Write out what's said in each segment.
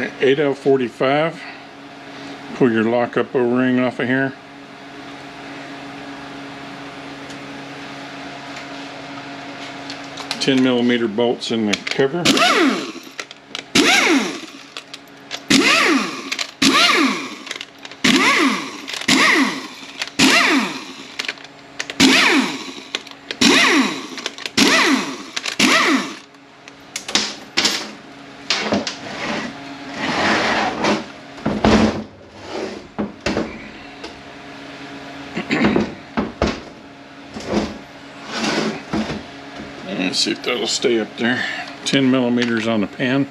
8L45. Pull your lockup O-ring off of here. $10mm bolts in the cover. Let's see if that'll stay up there. 10mm on the pan.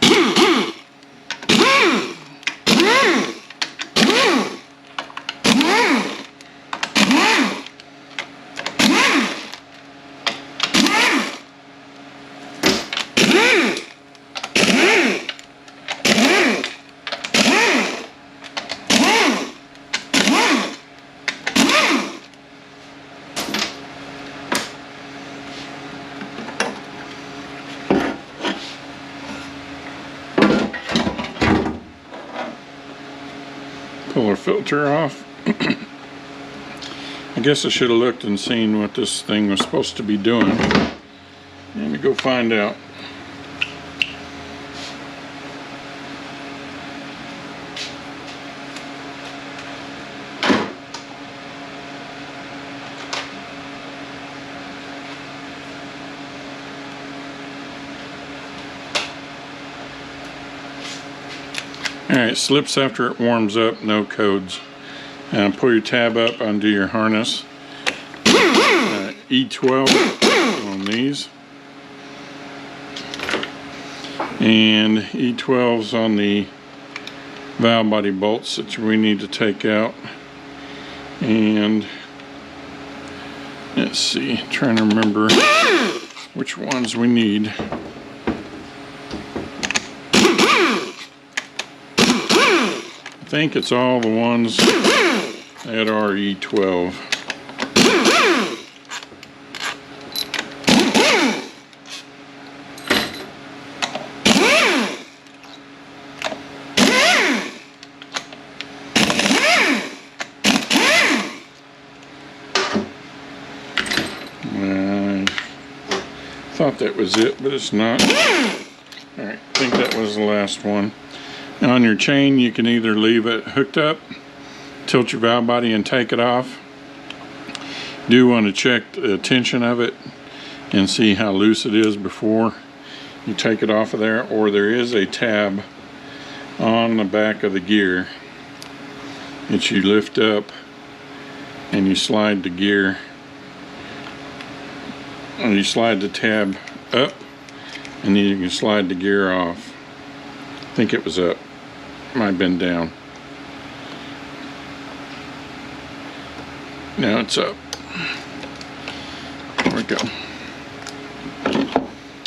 Pull our filter off. I guess I should have looked and seen what this thing was supposed to be doing. Let me go find out. Alright, slips after it warms up, no codes. Pull your tab up, undo your harness. E12 on these. And E12's on the valve body bolts that we need to take out. And let's see, trying to remember which ones we need. I think it's all the ones that are E12. I thought that was it, but it's not. Alright, I think that was the last one. Now on your chain, you can either leave it hooked up, tilt your valve body and take it off. Do want to check the tension of it and see how loose it is before you take it off of there, or there is a tab on the back of the gear that you lift up and you slide the gear, or you slide the tab up and then you can slide the gear off. I think it was up. Might have been down. Now it's up. There we go.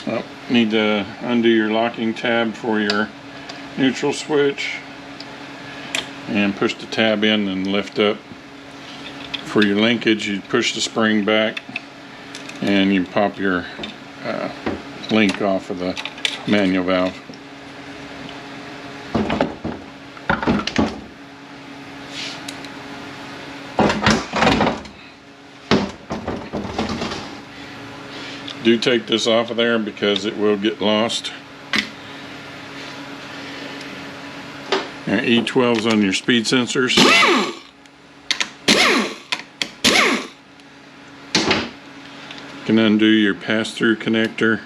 Oh, need to undo your locking tab for your neutral switch and push the tab in and lift up. For your linkage, you push the spring back and you pop your link off of the manual valve. Do take this off of there because it will get lost. And E12's on your speed sensors. You can undo your pass-through connector.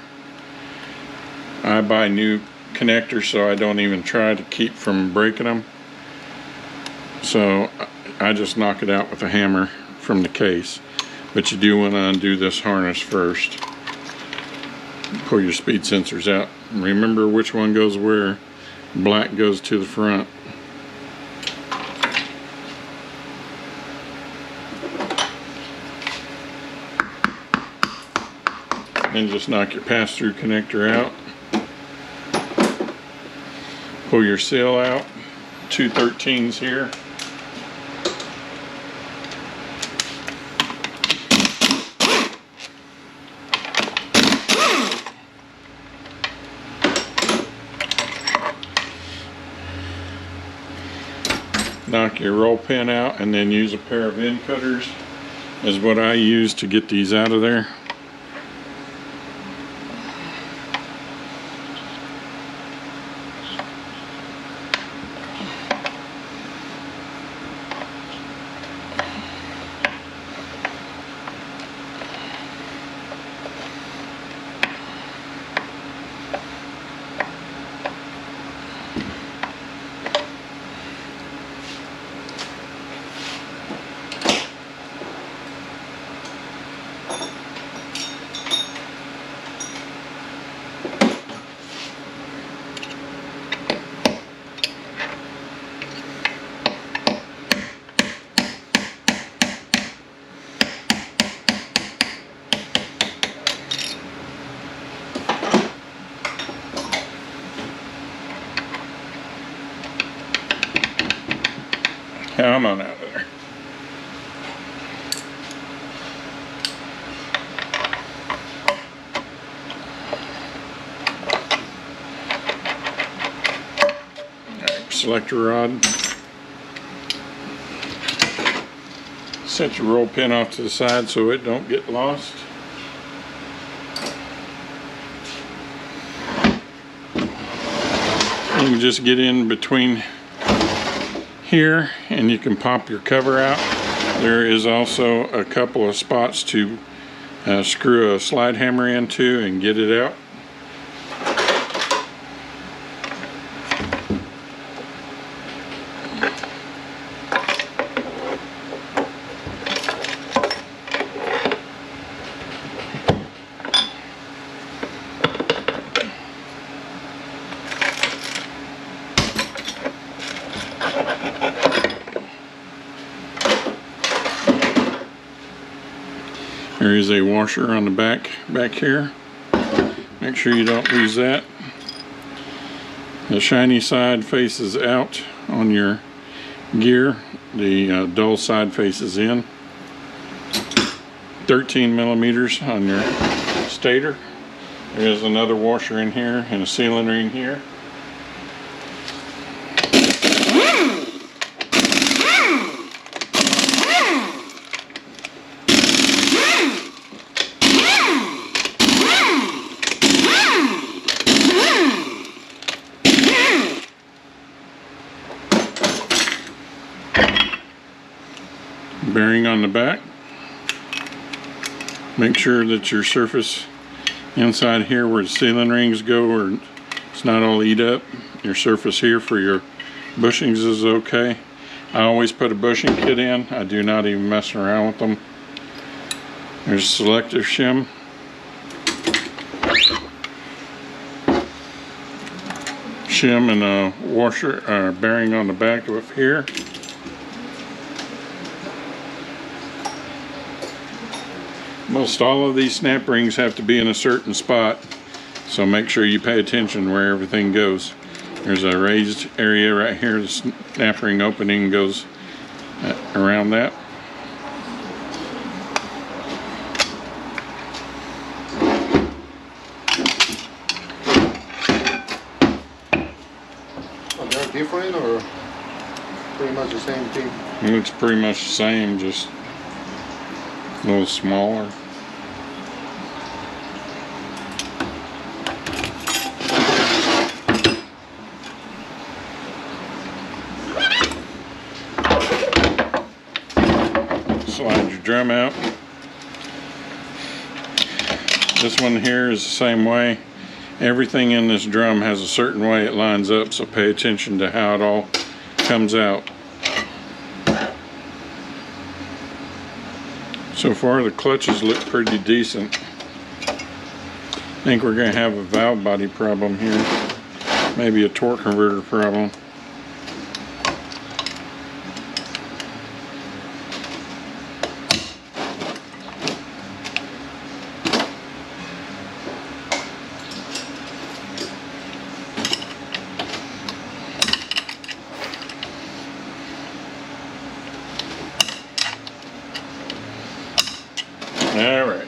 I buy new connectors so I don't even try to keep from breaking them. So I just knock it out with a hammer from the case. But you do want to undo this harness first. Pull your speed sensors out. Remember which one goes where. Black goes to the front. Then just knock your pass-through connector out. Pull your seal out. 2 13s here. knock your roll pin out, and then use a pair of end cutters is what I use to get these out of there. Come on out of there. Alright, select your rod. Set your roll pin off to the side so it don't get lost. You can just get in between here and you can pop your cover out. There is also a couple of spots to screw a slide hammer into and get it out. There is a washer on the back here. Make sure you don't lose that. The shiny side faces out on your gear. The dull side faces in. 13 millimeters on your stator. There is another washer in here and a sealing ring here. Bearing on the back. Make sure that your surface inside here where the sealing rings go, or it's not all eat up. Your surface here for your bushings is okay. I always put a bushing kit in. I do not even mess around with them. There's a selective shim. Shim and a washer bearing on the back of here. Most all of these snap rings have to be in a certain spot, so make sure you pay attention where everything goes. There's a raised area right here. The snap ring opening goes around that. Are they different or pretty much the same thing? It looks pretty much the same, just a little smaller. Slide your drum out. This one here is the same way. Everything in this drum has a certain way it lines up, so pay attention to how it all comes out. So far the clutches look pretty decent. I think we're going to have a valve body problem here. Maybe a torque converter problem. All right.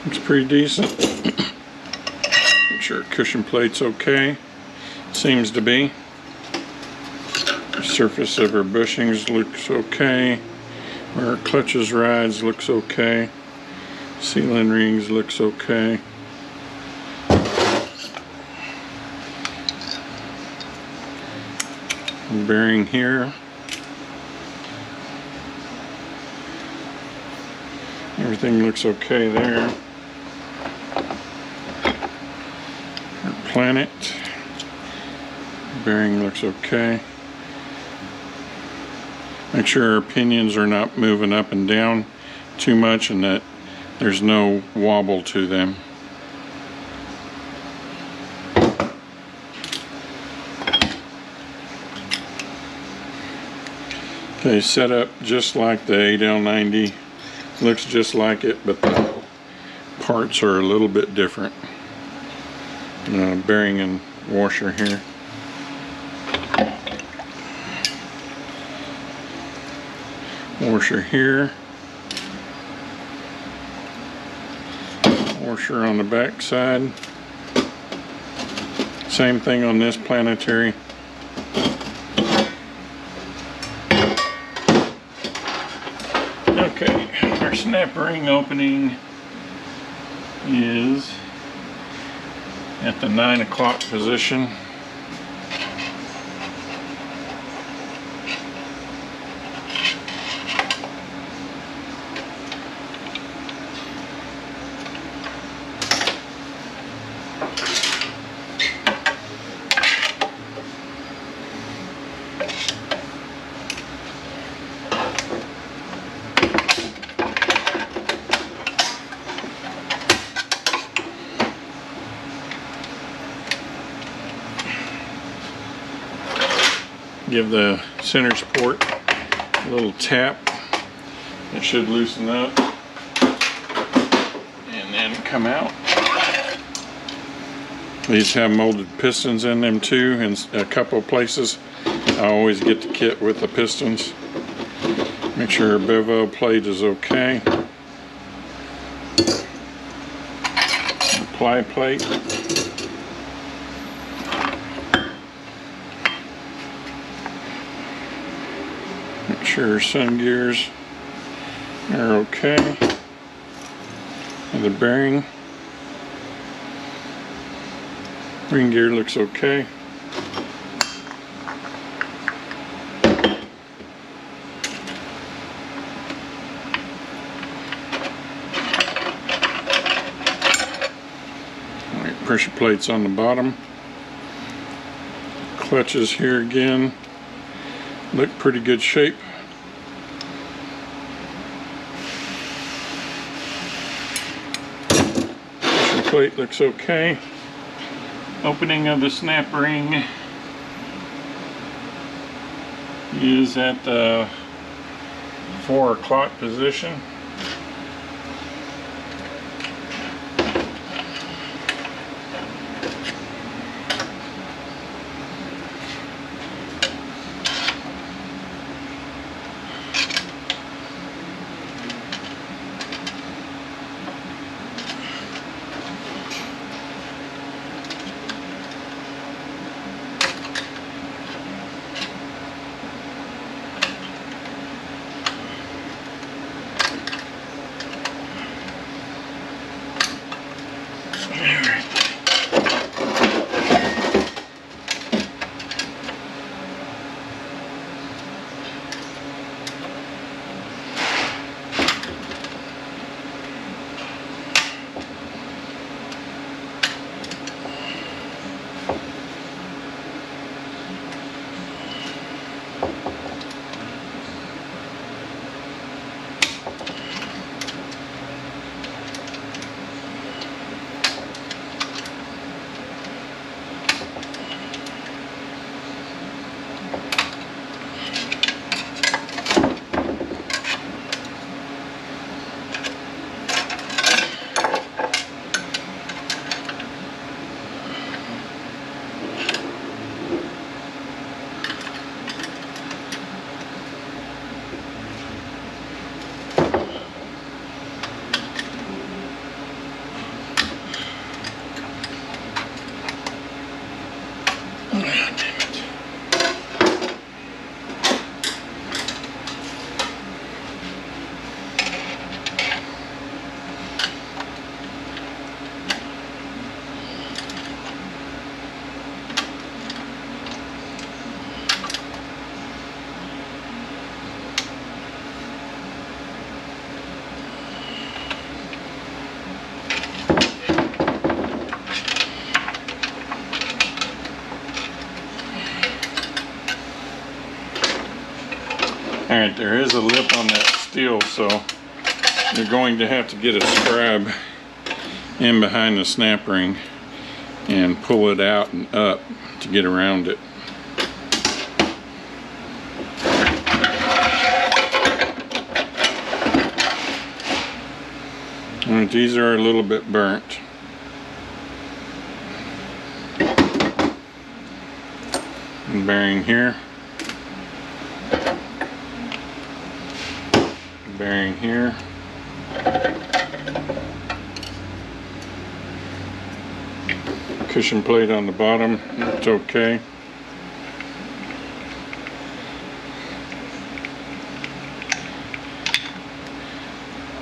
Looks pretty decent. Make sure cushion plate's okay. Seems to be. The surface of her bushings looks okay. Where her clutches rides looks okay. Sealing rings looks okay. Bearing here. Everything looks okay there. Our planet. Bearing looks okay. Make sure our pinions are not moving up and down too much and that there's no wobble to them. Okay, set up just like the 8L90. Looks just like it, but the parts are a little bit different. Bearing and washer here. Washer here. Washer on the back side. Same thing on this planetary. Okay, our snap ring opening is at the 9 o'clock position. Give the center support a little tap. It should loosen up and then come out. These have molded pistons in them too in a couple of places. I always get the kit with the pistons. Make sure our bevel plate is okay. Apply plate. Make sure sun gears are okay. And the bearing. Ring gear looks okay. Alright, pressure plates on the bottom. Clutches here again. Look pretty good shape. Pressure plate looks okay. Opening of the snap ring is at the 4 o'clock position. Alright, there is a lip on that steel, so you're going to have to get a scribe in behind the snap ring and pull it out and up to get around it. Alright, these are a little bit burnt. And bearing here. Bearing here. Cushion plate on the bottom, it's okay.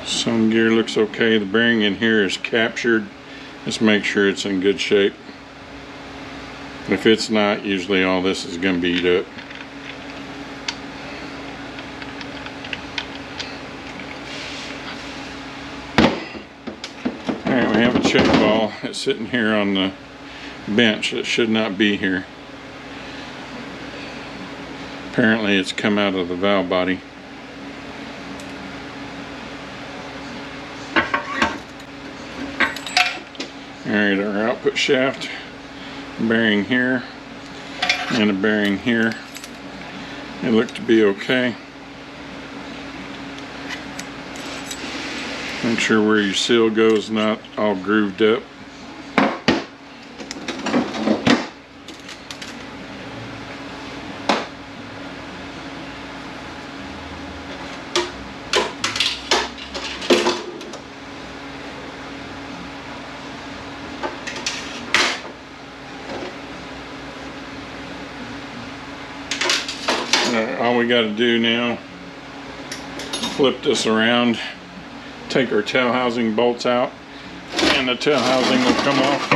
Some gear looks okay. The bearing in here is captured. Just make sure it's in good shape. If it's not, usually all this is going to be eat up. Alright, we have a check ball that's sitting here on the bench that should not be here. Apparently it's come out of the valve body. Alright, our output shaft, bearing here and a bearing here. They look to be okay. Make sure where your seal goes not all grooved up. All we got to do now, flip this around, take our tail housing bolts out, and the tail housing will come off.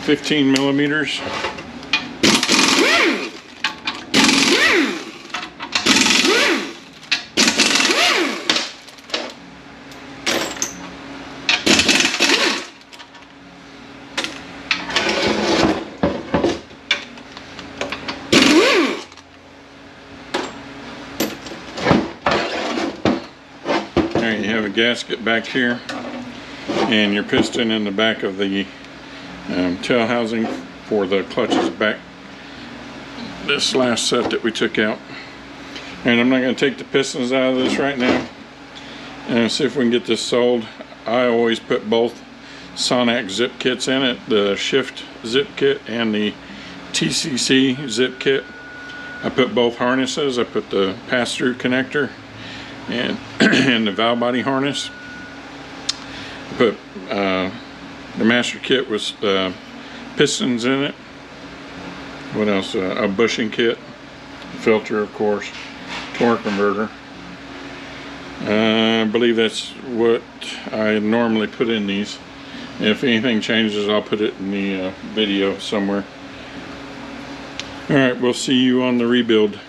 $15 millimeters. You have a gasket back here and your piston in the back of the tail housing for the clutches back, this last set that we took out. And I'm not going to take the pistons out of this right now and see if we can get this sold. I always put both Sonac zip kits in it, the shift zip kit and the TCC zip kit. I put both harnesses. I put the pass-through connector and and the valve body harness. I put the master kit with pistons in it. What else? A bushing kit, filter, of course, torque converter. I believe that's what I normally put in these. If anything changes, I'll put it in the video somewhere. Alright, we'll see you on the rebuild.